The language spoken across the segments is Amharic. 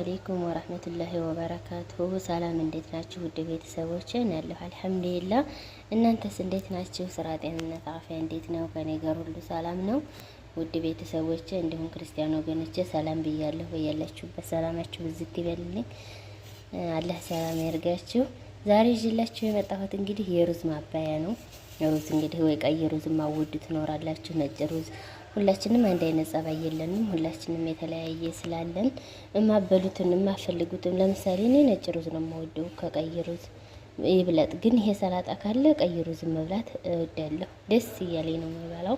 አለይኩም ወራህመቱላሂ ወበረካቱሁ። ሰላም እንዴት ናችሁ ውድ ቤተሰቦች? ያለሁ አልሐምዱሊላህ። እናንተስ እንዴት ናችሁ? ስራ፣ ጤንነት፣ አፍያ እንዴት ነው? ከኔ ጋር ሁሉ ሰላም ነው። ውድ ቤተሰቦች እንዲሁም ክርስቲያን ወገኖቼ ሰላም ብያለሁ። በያላችሁበት ሰላማችሁ ብዝት ይበልልኝ። አላህ ሰላም ያርጋችሁ። ዛሬ ይዤላችሁ የመጣሁት እንግዲህ የሩዝ ማባያ ነው። ሩዝ እንግዲህ ወይ ቀይ ሩዝ ማውዱ ትኖራላችሁ፣ ነጭ ሩዝ ሁላችንም አንድ አይነት ጸባይ የለንም። ሁላችንም የተለያየ ስላለን እማበሉትን እማፈልጉትን። ለምሳሌ እኔ ነጭ ሩዝ ነው የምወደው ከቀይ ሩዝ ይብለጥ። ግን ይሄ ሰላጣ ካለ ቀይ ሩዝ መብላት እወዳለሁ። ደስ እያለኝ ነው የምበላው።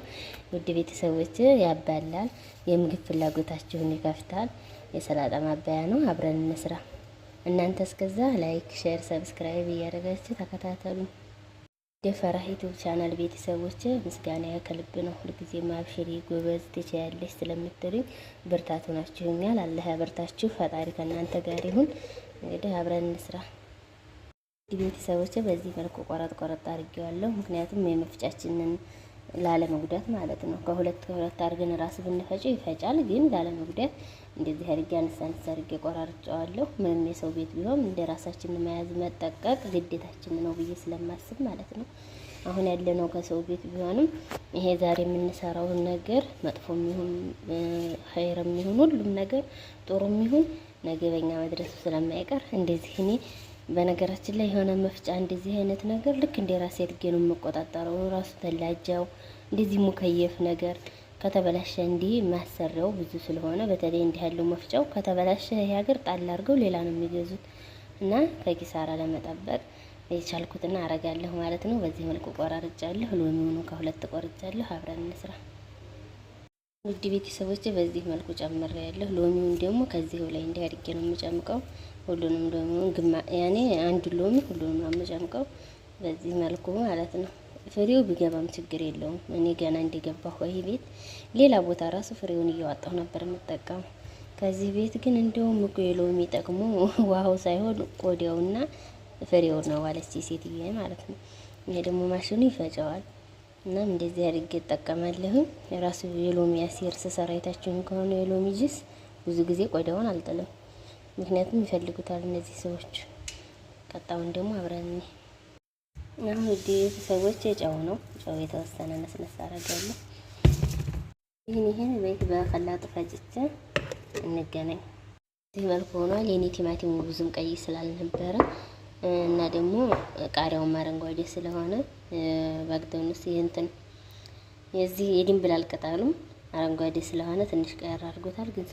ውድ ቤተሰቦች ያባላል፣ የምግብ ፍላጎታችሁን ይከፍታል። የሰላጣ ማባያ ነው። አብረን እንስራ። እናንተ እስከዛ ላይክ፣ ሼር፣ ሰብስክራይብ እያደረጋችሁ ተከታተሉ። የፈራህ ዩቲዩብ ቻናል ቤተሰቦች ምስጋና ከልብ ነው። ሁልጊዜ አብሽሪ ጎበዝ ትችያለሽ ስለምትሉኝ ብርታቱ ናችሁኛል። አላህ ያበርታችሁ። ፈጣሪ ከእናንተ ጋር ይሁን። እንግዲህ አብረን እንስራ። ቤተሰቦች በዚህ መልኩ ቆረጥ አድርጌዋለሁ። ምክንያቱም የመፍጫችንን ላለመጉዳት ማለት ነው። ከሁለት አድርገን ራሱ ብንፈጨው ይፈጫል። ግን ላለመጉዳት እንደዚህ አድርጌ አነሳ አድርጌ ቆራርጬዋለሁ። ምንም የሰው ቤት ቢሆን እንደ ራሳችን መያዝ መጠቀቅ ግዴታችን ነው ብዬ ስለማስብ ማለት ነው። አሁን ያለነው ከሰው ቤት ቢሆንም ይሄ ዛሬ የምንሰራውን ነገር መጥፎም ይሁን ኸይርም ይሁን ሁሉም ነገር ጥሩም ይሁን ነገ በኛ መድረሱ ስለማይቀር እንደዚህ እኔ በነገራችን ላይ የሆነ መፍጫ እንደዚህ አይነት ነገር ልክ እንደ ራሴ አድርጌ ነው የምቆጣጠረው። ራሱ ተላጃው እንደዚህ ሙከየፍ ነገር ከተበላሸ እንዲህ ማሰሪያው ብዙ ስለሆነ በተለይ እንዲህ ያለው መፍጫው ከተበላሸ ይሄ ሀገር ጣል አድርገው ሌላ ነው የሚገዙት እና ከኪሳራ ለመጠበቅ የቻልኩትና አረጋለሁ ማለት ነው። በዚህ መልኩ ቆራርጫለሁ። ሎሚውን ከሁለት ቆርጫለሁ። አብረን እንስራ። ውድ ቤተሰቦቼ በዚህ መልኩ ጨምሬያለሁ። ሎሚውን ደግሞ ከዚህው ላይ እንዲህ አድርጌ ነው የምጨምቀው። ሁሉንም ደግሞ ያኔ አንድ ሎሚ ሁሉንም ነው የምጨምቀው በዚህ መልኩ ማለት ነው። ፍሬው ቢገባም ችግር የለውም። እኔ ገና እንደገባሁ ወይ ቤት ሌላ ቦታ ራሱ ፍሬውን እያወጣሁ ነበር የምጠቀመው። ከዚህ ቤት ግን እንደውም እኮ የሎሚ ጠቅሙ ውሃው ሳይሆን ቆዳውና ፍሬው ነው ዋለች ሴትዬ ማለት ነው። ይሄ ደግሞ ማሽኑ ይፈጨዋል። እና እንደዚህ አድርጌ እጠቀማለሁ። የራሱ የሎሚ አሲር ስሰራ አይታችሁኝ ከሆነ የሎሚ ጁስ ብዙ ጊዜ ቆዳውን አልጥልም። ምክንያቱም ይፈልጉታል እነዚህ ሰዎች። ቀጣውን ደግሞ አብረን አሁን ውድ ሰዎች የጨው ነው። ጨው የተወሰነ ነስነስ አደርጋለሁ። ይሄን ቤት በፈላጡ ፈጭቼ እንገናኝ። እዚህ መልኩ ሆኗል። የኔ ቲማቲሙ ብዙም ቀይ ስላልነበረ እና ደግሞ ቃሪያውም አረንጓዴ ስለሆነ ባግደውንስ ይሄንትን የዚህ የድንብላል ቅጠሉ አረንጓዴ ስለሆነ ትንሽ ቀየር አድርጎታል ግን